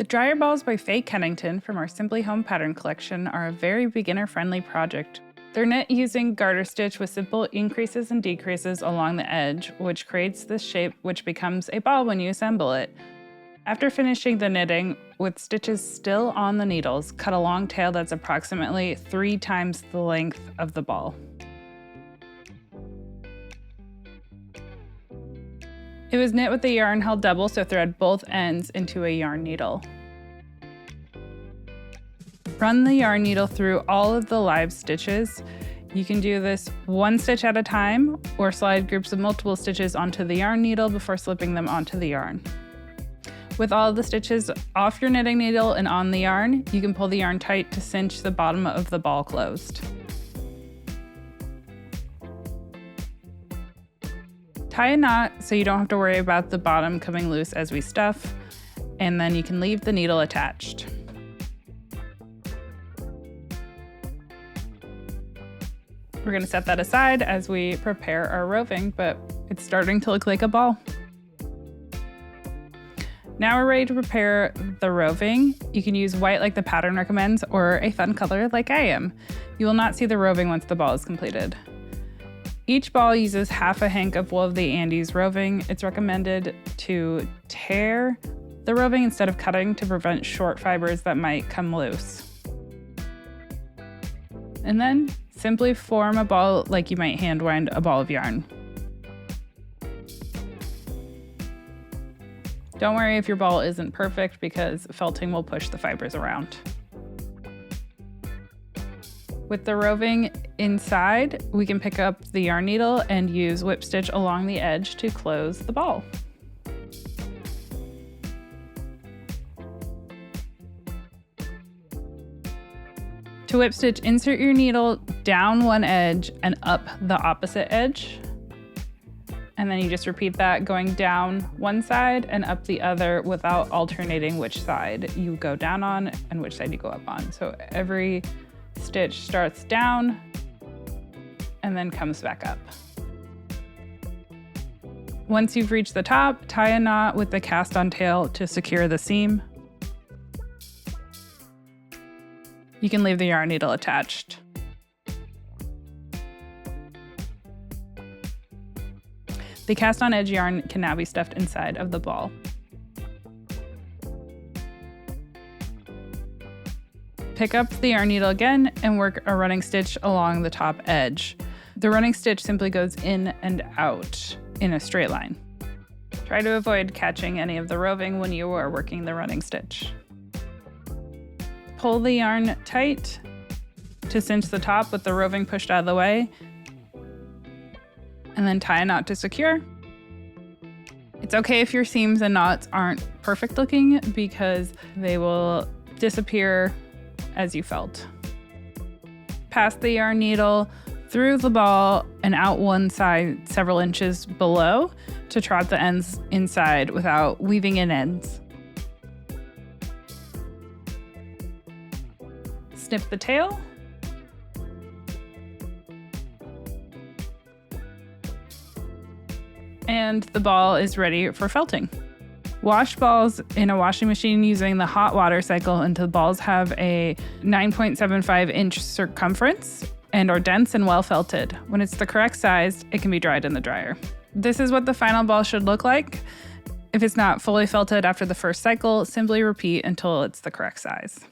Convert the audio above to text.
The dryer balls by Faye Kennington from our Simply Home pattern collection are a very beginner-friendly project. They're knit using garter stitch with simple increases and decreases along the edge, which creates this shape which becomes a ball when you assemble it. After finishing the knitting, with stitches still on the needles, cut a long tail that's approximately 3 times the length of the ball. It was knit with the yarn held double, so thread both ends into a yarn needle. Run the yarn needle through all of the live stitches. You can do this one stitch at a time or slide groups of multiple stitches onto the yarn needle before slipping them onto the yarn. With all of the stitches off your knitting needle and on the yarn, you can pull the yarn tight to cinch the bottom of the ball closed. Tie a knot so you don't have to worry about the bottom coming loose as we stuff, and then you can leave the needle attached. We're going to set that aside as we prepare our roving, but it's starting to look like a ball. Now we're ready to prepare the roving. You can use white like the pattern recommends, or a fun color like I am. You will not see the roving once the ball is completed. Each ball uses half a hank of wool of the Andes roving. It's recommended to tear the roving instead of cutting to prevent short fibers that might come loose. And then simply form a ball like you might hand wind a ball of yarn. Don't worry if your ball isn't perfect because felting will push the fibers around. With the roving inside, we can pick up the yarn needle and use whip stitch along the edge to close the ball. To whip stitch, insert your needle down one edge and up the opposite edge. And then you just repeat that going down one side and up the other without alternating which side you go down on and which side you go up on. So every stitch starts down and then comes back up. Once you've reached the top, tie a knot with the cast on tail to secure the seam. You can leave the yarn needle attached. The cast on edge yarn can now be stuffed inside of the ball. Pick up the yarn needle again and work a running stitch along the top edge. The running stitch simply goes in and out in a straight line. Try to avoid catching any of the roving when you are working the running stitch. Pull the yarn tight to cinch the top with the roving pushed out of the way, and then tie a knot to secure. It's okay if your seams and knots aren't perfect looking because they will disappear as you felt. Pass the yarn needle through the ball and out one side several inches below to trot the ends inside without weaving in ends. Snip the tail. And the ball is ready for felting. Wash balls in a washing machine using the hot water cycle until balls have a 9.75 inch circumference and are dense and well felted. When it's the correct size, it can be dried in the dryer. This is what the final ball should look like. If it's not fully felted after the first cycle, simply repeat until it's the correct size.